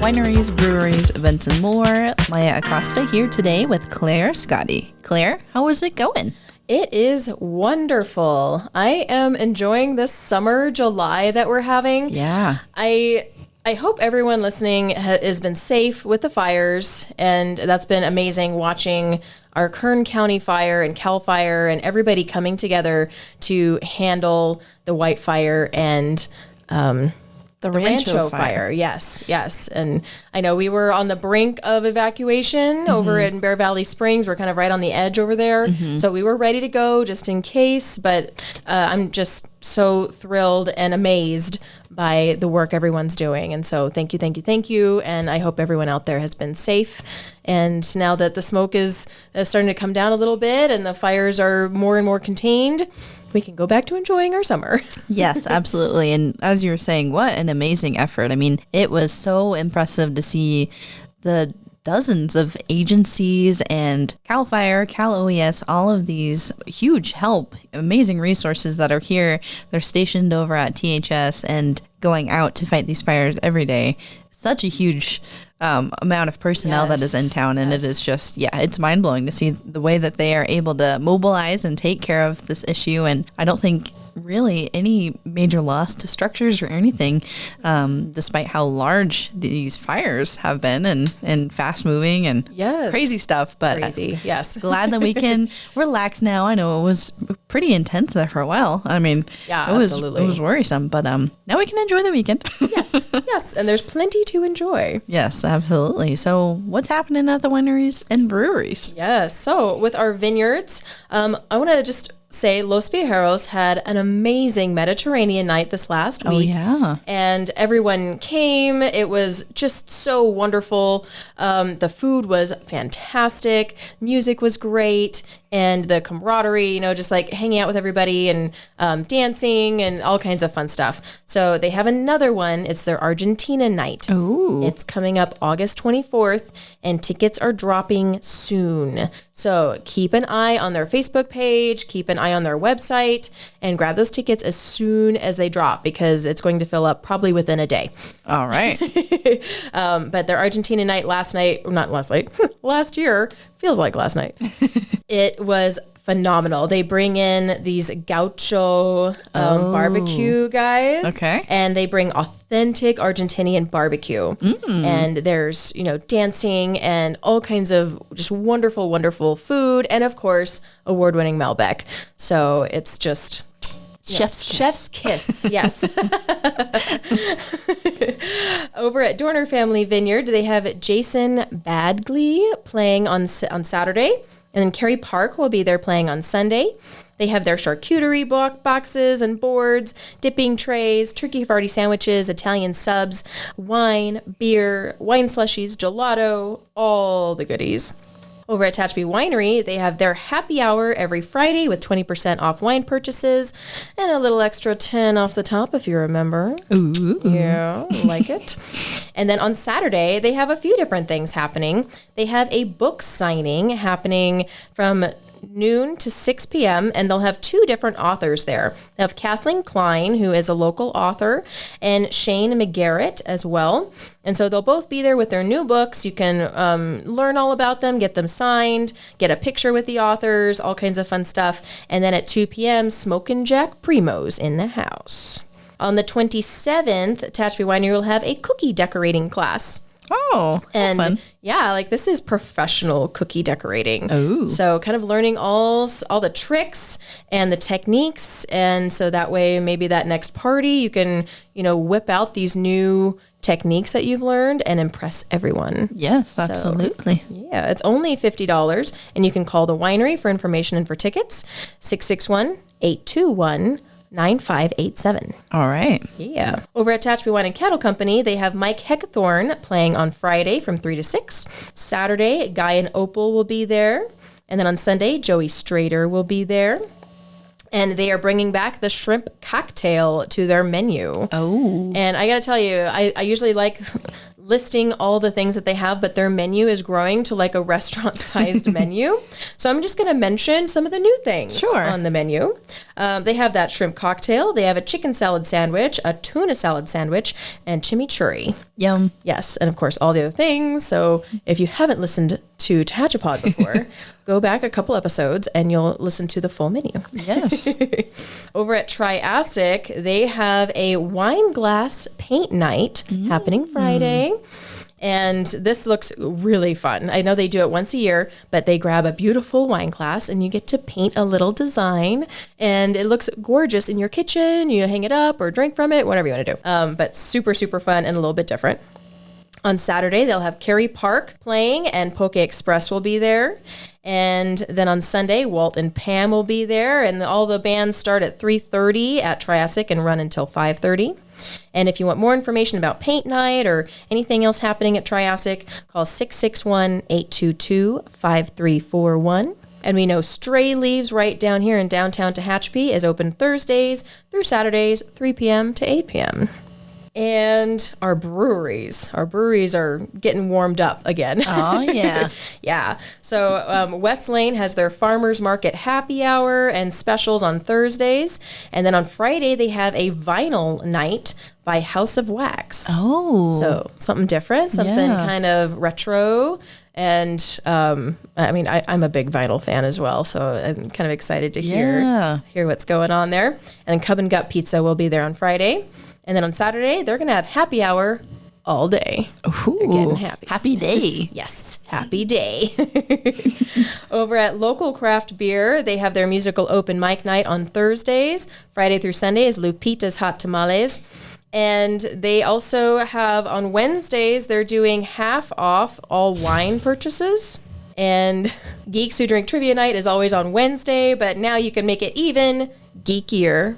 wineries, breweries, events, and more. Maya Acosta here today with Claire Scotti. Claire, how is it going? It is wonderful. I am enjoying this summer July that we're having. Yeah. I hope everyone listening has been safe with the fires, and that's been amazing watching our Kern County fire and Cal Fire and everybody coming together to handle the White Fire and the Rancho fire. Yes. And I know we were on the brink of evacuation over in Bear Valley Springs. We're kind of right on the edge over there. So we were ready to go just in case, but I'm just so thrilled and amazed by the work everyone's doing. And so thank you. And I hope everyone out there has been safe. And now that the smoke is starting to come down a little bit and the fires are more and more contained, we can go back to enjoying our summer. Yes, absolutely. And as you were saying, what an amazing effort. I mean, it was so impressive to see the dozens of agencies and Cal Fire, Cal OES, all of these huge help, amazing resources that are here. They're stationed over at THS and going out to fight these fires every day. Such a huge amount of personnel that is in town, and it is just, it's mind-blowing to see the way that they are able to mobilize and take care of this issue. And I don't think really any major loss to structures or anything, despite how large these fires have been and fast-moving and crazy stuff. But glad that we can relax now. I know it was pretty intense there for a while. I mean, it was worrisome, but now we can enjoy the weekend. Yes, and there's plenty to enjoy. Yes, absolutely. So what's happening at the wineries and breweries? Yes, so with our vineyards, I want to just say Los Viajeros had an amazing Mediterranean night this last week. Oh, yeah. And everyone came. It was just so wonderful. The food was fantastic. Music was great. And the camaraderie, just like hanging out with everybody and dancing and all kinds of fun stuff. So they have another one. It's their Argentina night. Ooh. It's coming up August 24th, and tickets are dropping soon. So keep an eye on their Facebook page, keep an eye on their website, and grab those tickets as soon as they drop, because it's going to fill up probably within a day. All right. But their Argentina night last year, feels like last night. It was phenomenal. They bring in these gaucho barbecue guys. Okay. And they bring authentic Argentinian barbecue. And there's, dancing and all kinds of just wonderful, wonderful food. And of course, award-winning Malbec. So it's just... Chef's kiss. Yes. Over at Dorner Family Vineyard, they have Jason Badgley playing on Saturday, and then Carrie Park will be there playing on Sunday. They have their charcuterie boxes and boards, dipping trays, turkey farty sandwiches, Italian subs, wine, beer, wine slushies, gelato, all the goodies. Over at Tehachapi Winery, they have their happy hour every Friday with 20% off wine purchases and a little extra 10 off the top, if you remember. Ooh. Yeah, like it. And then on Saturday, they have a few different things happening. They have a book signing happening from noon to 6 p.m., and they'll have two different authors there. They have Kathleen Klein, who is a local author, and Shane McGarrett as well. And so they'll both be there with their new books. You can learn all about them, get them signed, get a picture with the authors, all kinds of fun stuff. And then at 2 p.m., Smokin' Jack Primo's in the house. On the 27th, Tehachapi Winery will have a cookie decorating class. Oh, and fun. This is professional cookie decorating. Oh, so kind of learning all the tricks and the techniques, and so that way maybe that next party you can whip out these new techniques that you've learned and impress everyone. Yes, absolutely. So, it's only $50, and you can call the winery for information and for tickets. 661-821-9587. All right. Yeah. Over at Tehachapi Wine and Cattle Company, they have Mike Heckthorn playing on Friday from 3 to 6. Saturday, Guy and Opal will be there. And then on Sunday, Joey Strader will be there. And they are bringing back the shrimp cocktail to their menu. Oh. And I got to tell you, I usually like listing all the things that they have, but their menu is growing to like a restaurant-sized menu. So I'm just going to mention some of the new things on the menu. They have that shrimp cocktail. They have a chicken salad sandwich, a tuna salad sandwich, and chimichurri. Yum. Yes, and of course all the other things. So if you haven't listened to Tehachapi before, go back a couple episodes and you'll listen to the full menu. Yes. Over at Triassic, they have a wine glass paint night happening Friday. And this looks really fun. I know they do it once a year, but they grab a beautiful wine glass and you get to paint a little design. And it looks gorgeous in your kitchen. You hang it up or drink from it, whatever you want to do. But super, super fun and a little bit different. On Saturday, they'll have Kerry Park playing and Poke Express will be there. And then on Sunday, Walt and Pam will be there. And all the bands start at 3:30 at Triassic and run until 5:30. And if you want more information about paint night or anything else happening at Triassic, call 661-822-5341. And we know Stray Leaves right down here in downtown Tehachapi is open Thursdays through Saturdays, 3 p.m. to 8 p.m. And our breweries are getting warmed up again. Oh, yeah. Yeah. So West Lane has their farmers market happy hour and specials on Thursdays. And then on Friday, they have a vinyl night by House of Wax. Oh. So something different, something kind of retro. And I mean, I'm a big vinyl fan as well, so I'm kind of excited to hear what's going on there. And then Cub and Gut Pizza will be there on Friday. And then on Saturday, they're going to have happy hour all day. Ooh, they're getting happy. Happy day. Yes, happy day. Over at Local Craft Beer, they have their musical open mic night on Thursdays. Friday through Sunday is Lupita's Hot Tamales. And they also have on Wednesdays, they're doing half off all wine purchases. And Geeks Who Drink Trivia Night is always on Wednesday, but now you can make it even geekier.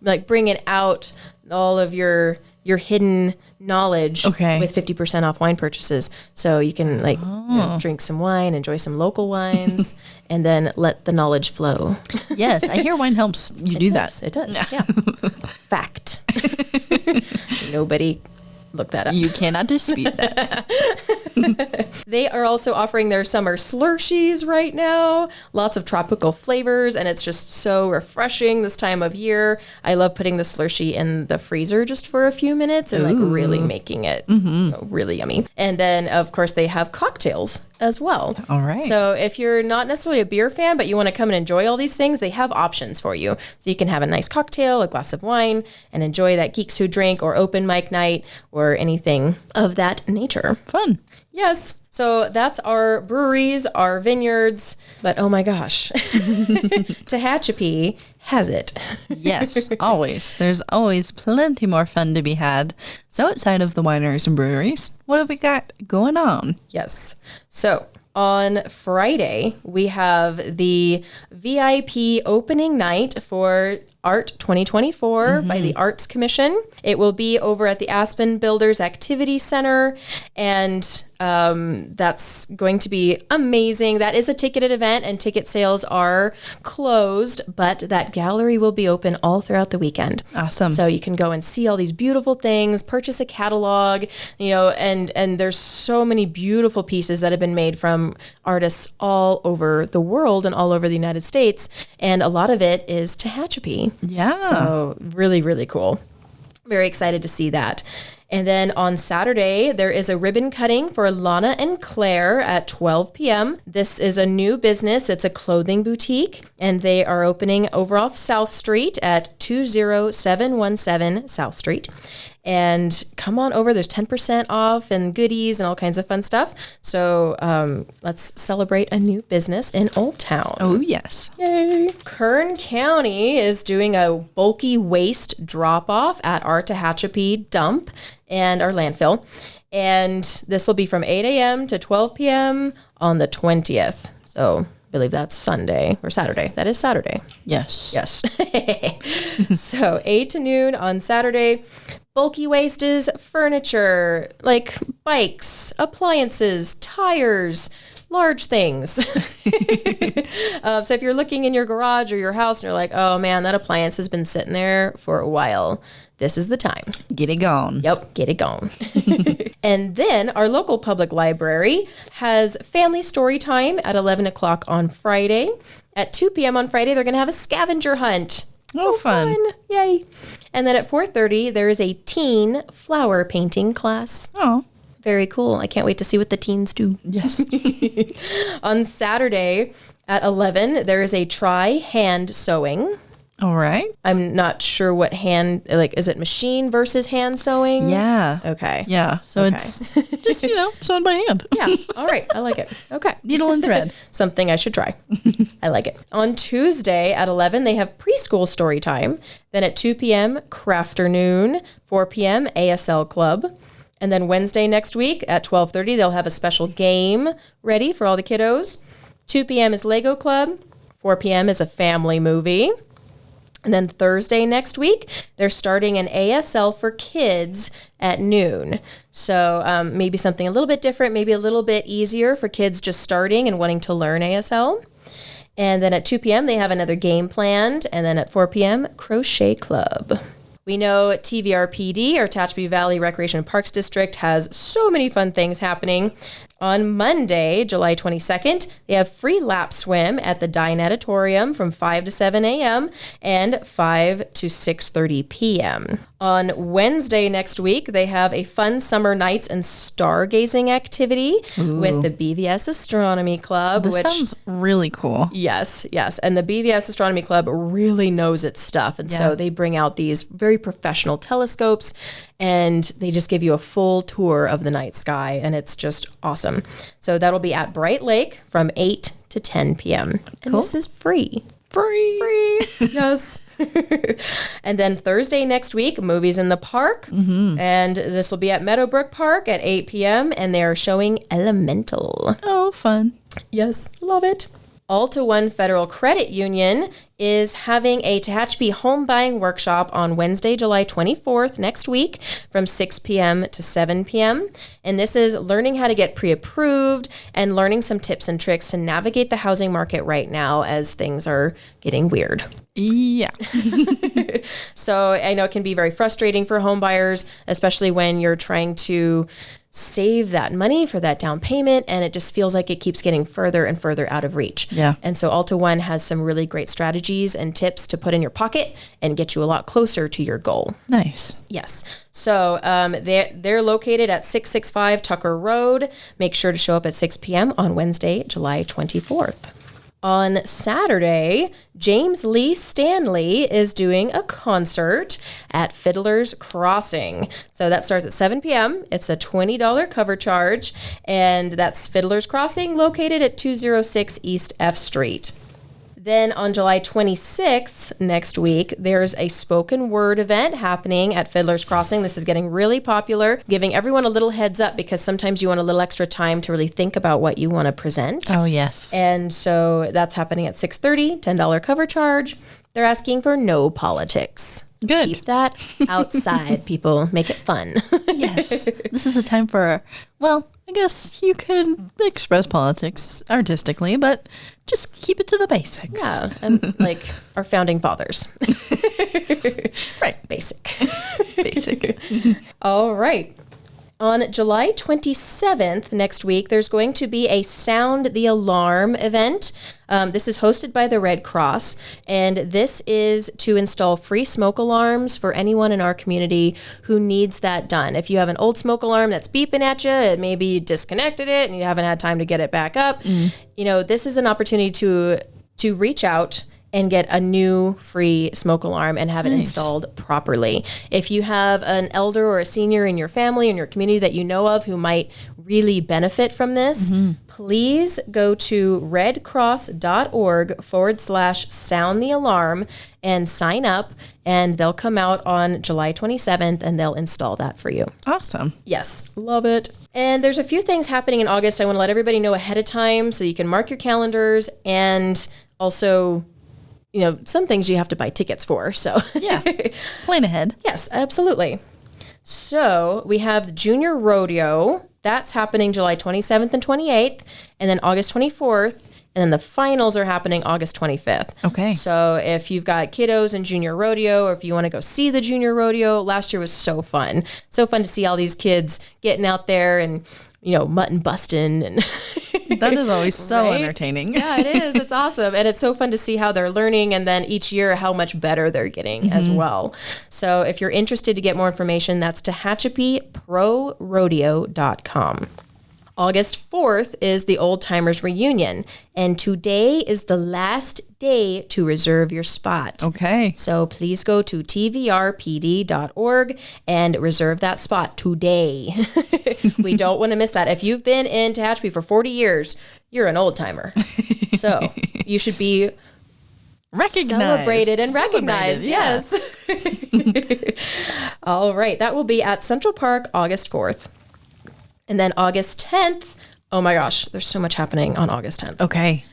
Like bringing out all of your hidden knowledge with 50% off wine purchases. So you can drink some wine, enjoy some local wines, and then let the knowledge flow. Yes, I hear wine helps you do that. It does, yeah. Fact. Nobody look that up. You cannot dispute that. They are also offering their summer slushies right now. Lots of tropical flavors, and it's just so refreshing this time of year. I love putting the slushie in the freezer just for a few minutes and really making it really yummy. And then, of course, they have cocktails as well. All right. So if you're not necessarily a beer fan, but you want to come and enjoy all these things, they have options for you. So you can have a nice cocktail, a glass of wine, and enjoy that Geeks Who Drink or open mic night or anything of that nature. Fun. Yes. So that's our breweries, our vineyards, but oh my gosh, Tehachapi has it. Yes, always. There's always plenty more fun to be had. So outside of the wineries and breweries, what have we got going on? Yes. So on Friday, we have the VIP opening night for Art 2024 by the Arts Commission. It will be over at the Aspen Builders Activity Center, and that's going to be amazing. That is a ticketed event, and ticket sales are closed, but that gallery will be open all throughout the weekend. Awesome. So you can go and see all these beautiful things, purchase a catalog, and there's so many beautiful pieces that have been made from artists all over the world and all over the United States, and a lot of it is Tehachapi. Yeah. So really, really cool. Very excited to see that. And then on Saturday, there is a ribbon cutting for Lana and Claire at 12 p.m. This is a new business. It's a clothing boutique, and they are opening over off South Street at 20717 South Street. And come on over. There's 10% off and goodies and all kinds of fun stuff. So let's celebrate a new business in Old Town. Oh, yes. Yay. Kern County is doing a bulky waste drop-off at our Tehachapi dump and our landfill. And this will be from 8 a.m. to 12 p.m. on the 20th. So I believe that's Sunday or Saturday. That is Saturday. Yes. Yes. So 8 to noon on Saturday. Bulky waste is furniture, like bikes, appliances, tires, large things. So if you're looking in your garage or your house and you're like, oh man, that appliance has been sitting there for a while, this is the time. Get it gone. Yep, get it gone. And then our local public library has family story time at 11 o'clock on Friday. At 2 p.m. on Friday, they're going to have a scavenger hunt. Oh, So fun. Yay. And then at 4:30, there is a teen flower painting class. Oh, Very cool. I can't wait to see what the teens do. yes. On Saturday at 11, there is a try hand sewing. All right. I'm not sure what hand, like, is it machine versus hand sewing? Yeah. Okay. Yeah. So Okay. it's just, sewn by hand. Yeah. All right. I like it. Okay. Needle and thread. Something I should try. I like it. On Tuesday at 11, they have preschool story time. Then at 2 p.m., crafternoon, 4 p.m., ASL club. And then Wednesday next week at 12:30, they'll have a special game ready for all the kiddos. 2 p.m. is Lego club. 4 p.m. is a family movie. And then Thursday next week, they're starting an ASL for kids at noon. So maybe something a little bit different, maybe a little bit easier for kids just starting and wanting to learn ASL. And then at 2 p.m., they have another game planned. And then at 4 p.m., crochet club. We know TVRPD, or Tehachapi Valley Recreation and Parks District, has so many fun things happening. On Monday, July 22nd, they have free lap swim at the Dine Auditorium from 5 to 7 a.m. and 5 to 6:30 p.m. On Wednesday next week, they have a fun summer nights and stargazing activity with the BVS Astronomy Club. This sounds really cool. Yes. And the BVS Astronomy Club really knows its stuff. And so they bring out these very professional telescopes and they just give you a full tour of the night sky. And it's just awesome. So that'll be at Bright Lake from 8 to 10 p.m. And this is free. Free. Yes. And then Thursday next week, movies in the park. And this will be at Meadowbrook Park at 8 p.m. And they are showing Elemental. Oh, fun. Yes, love it. Alta One Federal Credit Union is having a Tehachapi home buying workshop on Wednesday, July 24th, next week from 6 p.m. to 7 p.m. And this is learning how to get pre-approved and learning some tips and tricks to navigate the housing market right now as things are getting weird. Yeah. So I know it can be very frustrating for home buyers, especially when you're trying to save that money for that down payment and it just feels like it keeps getting further and further out of reach. Yeah. And so Alta One has some really great strategies and tips to put in your pocket and get you a lot closer to your goal. Nice. Yes. So they're located at 665 Tucker Road. Make sure to show up at 6 p.m. on Wednesday, July 24th. On Saturday, James Lee Stanley is doing a concert at Fiddler's Crossing. So that starts at 7 p.m. It's a $20 cover charge, and that's Fiddler's Crossing, located at 206 East F Street. Then on July 26th, next week, there's a spoken word event happening at Fiddler's Crossing. This is getting really popular, giving everyone a little heads up because sometimes you want a little extra time to really think about what you want to present. Oh, yes. And so that's happening at 6:30, $10 cover charge. They're asking for no politics. Good. Keep that outside, people. Make it fun. Yes. This is a time for, well, I guess you could express politics artistically, but just keep it to the basics. Yeah, and like our founding fathers. Right. Basic. Basic. All right. On July 27th, next week, there's going to be a Sound the Alarm event. This is hosted by the Red Cross, and this is to install free smoke alarms for anyone in our community who needs that done. If you have an old smoke alarm that's beeping at you, maybe you disconnected it and you haven't had time to get it back up, this is an opportunity to reach out and get a new free smoke alarm and have it installed properly. If you have an elder or a senior in your family, in your community that you know of who might really benefit from this, please go to redcross.org/sound the alarm and sign up, and they'll come out on July 27th and they'll install that for you. Awesome. Yes, love it. And there's a few things happening in August I want to let everybody know ahead of time so you can mark your calendars, and also some things you have to buy tickets for. So Yeah. Plan ahead. yes, absolutely. So we have the Junior Rodeo that's happening July 27th and 28th, and then August 24th. And then the finals are happening August 25th. Okay. So if you've got kiddos in junior rodeo, or if you want to go see the junior rodeo, last year was so fun. So fun to see all these kids getting out there and, mutton busting. And that is always so right? entertaining. Yeah, it is. It's awesome. And it's so fun to see how they're learning, and then each year how much better they're getting as well. So if you're interested to get more information, that's TehachapiProRodeo.com. August 4th is the Old Timers Reunion, and today is the last day to reserve your spot. Okay. So please go to tvrpd.org and reserve that spot today. We don't want to miss that. If you've been in Tehachapi for 40 years, you're an old timer. So you should be recognized. Celebrated and recognized, yes. All right, that will be at Central Park August 4th. And then August 10th, oh my gosh, there's so much happening on August 10th. Okay.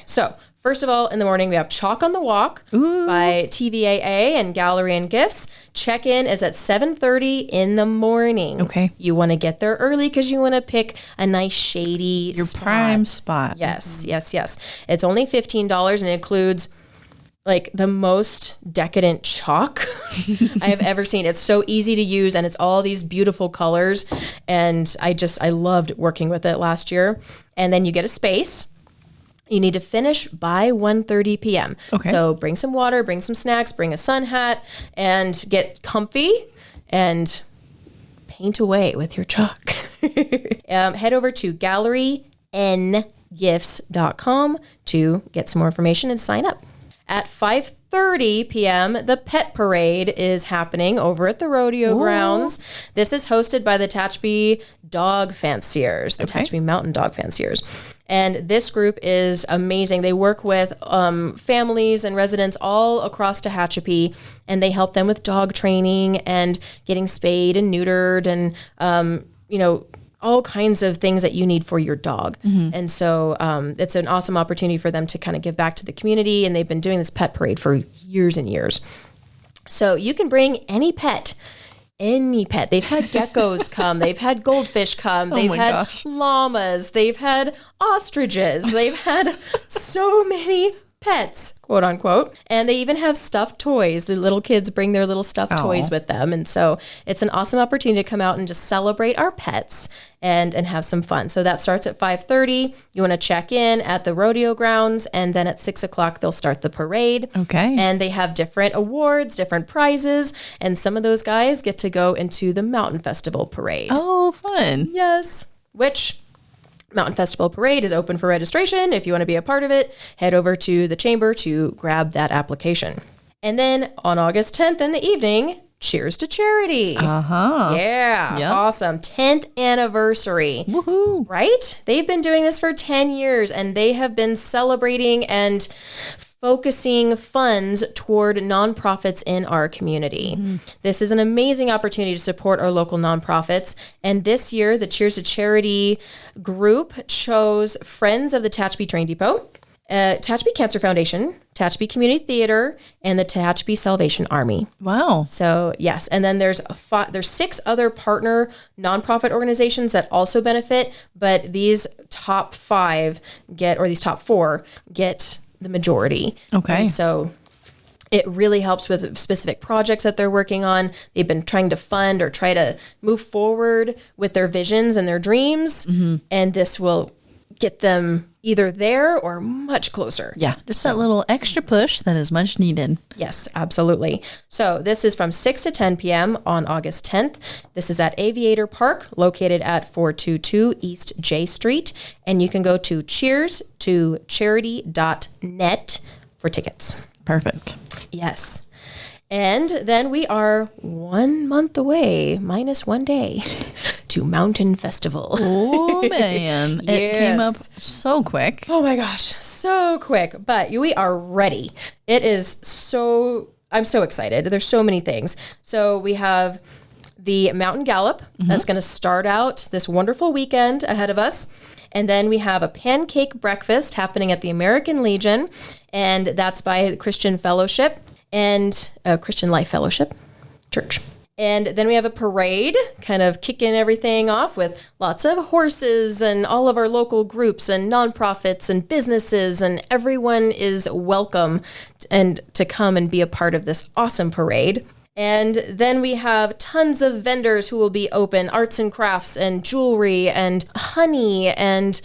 So first of all, in the morning, we have Chalk on the Walk by TVAA and Gallery and Gifts. Check-in is at 7:30 in the morning. Okay. You want to get there early because you want to pick a nice shady spot. Prime spot. Yes. It's only $15 and it includes like the most decadent chalk I have ever seen. It's so easy to use and it's all these beautiful colors. And I loved working with it last year. And then you get a space. You need to finish by 1:30 p.m. Okay. So bring some water, bring some snacks, bring a sun hat, and get comfy and paint away with your chalk. Head over to gallerynGifts.com to get some more information and sign up. At 5:30 p.m., the Pet Parade is happening over at the rodeo grounds. This is hosted by the Tehachapi Dog Fanciers, the Tehachapi Mountain Dog Fanciers. And this group is amazing. They work with families and residents all across Tehachapi, and they help them with dog training and getting spayed and neutered and, all kinds of things that you need for your dog. And so it's an awesome opportunity for them to kind of give back to the community. And they've been doing this pet parade for years and years. So you can bring any pet. They've had geckos come. They've had goldfish come. They've had llamas. They've had ostriches. They've had so many pets, quote unquote. And they even have stuffed toys. The little kids bring their little stuffed toys with them. And so it's an awesome opportunity to come out and just celebrate our pets and have some fun. So that starts at 5:30. You want to check in at the rodeo grounds, and then at 6 o'clock, they'll start the parade. Okay. And they have different awards, different prizes, and some of those guys get to go into the Mountain Festival parade. Oh, fun. Yes. Which Mountain Festival Parade is open for registration. If you want to be a part of it, head over to the chamber to grab that application. And then on August 10th in the evening, Cheers to Charity. Yeah. Yep. Awesome. 10th anniversary. Woohoo. Right? They've been doing this for 10 years and they have been celebrating and focusing funds toward nonprofits in our community. This is an amazing opportunity to support our local nonprofits. And this year, the Cheers to Charity group chose Friends of the Tehachapi Train Depot, Tehachapi Cancer Foundation, Tehachapi Community Theater, and the Tehachapi Salvation Army. Wow. So yes, and then there's 6 other partner nonprofit organizations that also benefit, but these top 4 get the majority. Okay. And so it really helps with specific projects that they're working on. They've been trying to fund or try to move forward with their visions and their dreams. And this will get them either there or much closer. Yeah. Just that little extra push that is much needed. Yes, absolutely. So this is from 6 to 10 p.m. on August 10th. This is at Aviator Park, located at 422 East J Street. And you can go to cheerstocharity.net for tickets. Perfect. Yes. And then we are 1 month away, minus 1 day, to Mountain Festival. Oh, man. It came up so quick. Oh, my gosh. So quick. But we are ready. I'm so excited. There's so many things. So we have the Mountain Gallop that's going to start out this wonderful weekend ahead of us. And then we have a pancake breakfast happening at the American Legion. And that's by the Christian Fellowship and Christian Life Fellowship Church. And then we have a parade, kind of kicking everything off with lots of horses and all of our local groups and nonprofits and businesses, and everyone is welcome and to come and be a part of this awesome parade. And then we have tons of vendors who will be open, arts and crafts and jewelry and honey and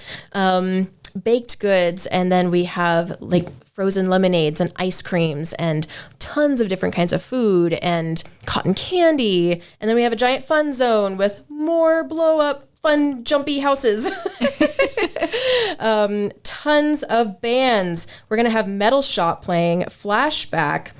baked goods. And then we have like frozen lemonades and ice creams and tons of different kinds of food and cotton candy. And then we have a giant fun zone with more blow up fun jumpy houses. Tons of bands. We're going to have Metal Shop playing, Flashback.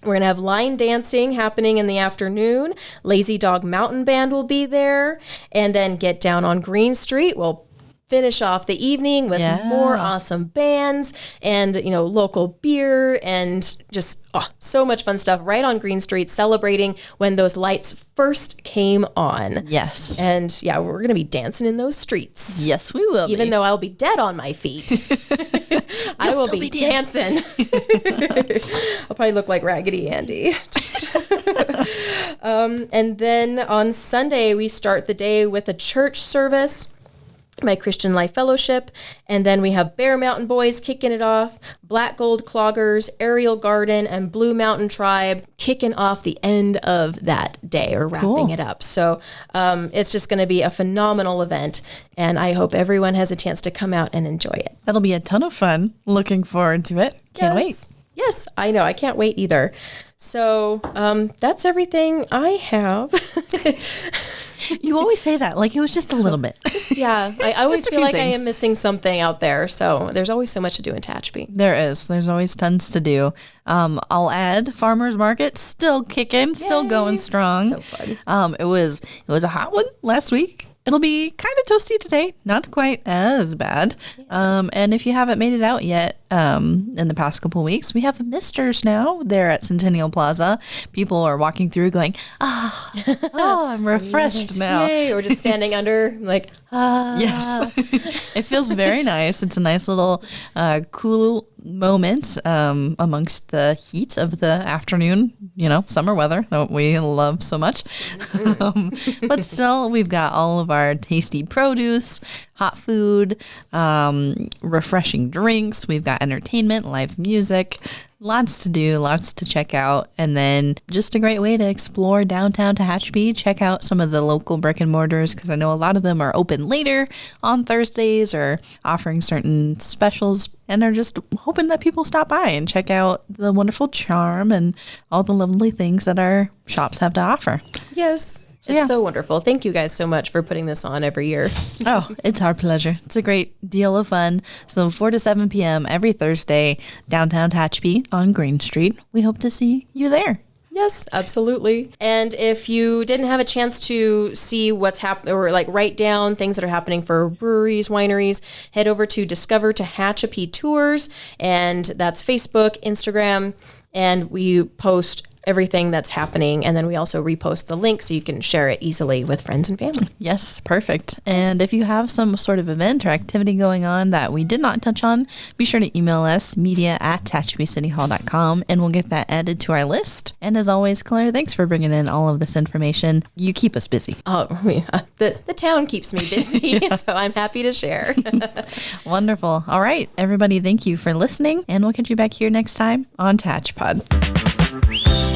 We're going to have line dancing happening in the afternoon. Lazy Dog Mountain Band will be there. And then Get Down on Green Street will finish off the evening with more awesome bands and, local beer and just so much fun stuff right on Green Street, celebrating when those lights first came on. Yes. And we're going to be dancing in those streets. Yes, we will. Even though I'll be dead on my feet. I will be dancing. I'll probably look like Raggedy Andy. And then on Sunday, we start the day with a church service, my Christian Life Fellowship, and then we have Bear Mountain Boys kicking it off, Black Gold Cloggers, Aerial Garden, and Blue Mountain Tribe kicking off the end of that day, or wrapping it up. So it's just going to be a phenomenal event, and I hope everyone has a chance to come out and enjoy it. That'll be a ton of fun. Looking forward to it. Can't wait. Yes, I know. I can't wait either. So that's everything I have. You always say that like it was just a little bit. I always feel like things. I am missing something out there. So there's always so much to do in Tehachapi. There is. There's always tons to do. I'll add Farmers Market still kicking, still going strong. So fun. It was a hot one last week. It'll be kind of toasty today, not quite as bad. And if you haven't made it out yet, in the past couple of weeks, we have misters now there at Centennial Plaza. People are walking through going, I'm refreshed now. Yay. Or just standing under like, Yes. It feels very nice. It's a nice little cool moment amongst the heat of the afternoon, summer weather that we love so much. But still, we've got all of our tasty produce, hot food, refreshing drinks. We've got entertainment, live music, lots to do, lots to check out. And then just a great way to explore downtown Tehachapi, check out some of the local brick and mortars, because I know a lot of them are open later on Thursdays or offering certain specials, and are just hoping that people stop by and check out the wonderful charm and all the lovely things that our shops have to offer. Yes. It's so wonderful. Thank you guys so much for putting this on every year. Oh, it's our pleasure. It's a great deal of fun. So 4 to 7 p.m. every Thursday, downtown Tehachapi on Green Street. We hope to see you there. Yes, absolutely. And if you didn't have a chance to see what's happening, or like write down things that are happening for breweries, wineries, head over to Discover Tehachapi Tours, and that's Facebook, Instagram, and we post everything that's happening, and then we also repost the link so you can share it easily with friends and family. Yes, perfect. And if you have some sort of event or activity going on that we did not touch on, be sure to email us, media@tehachapicityhall.com, and we'll get that added to our list. And as always, Claire, thanks for bringing in all of this information. You keep us busy. Oh, the town keeps me busy, so I'm happy to share. Wonderful. All right, everybody, thank you for listening, and we'll catch you back here next time on Tehachapod.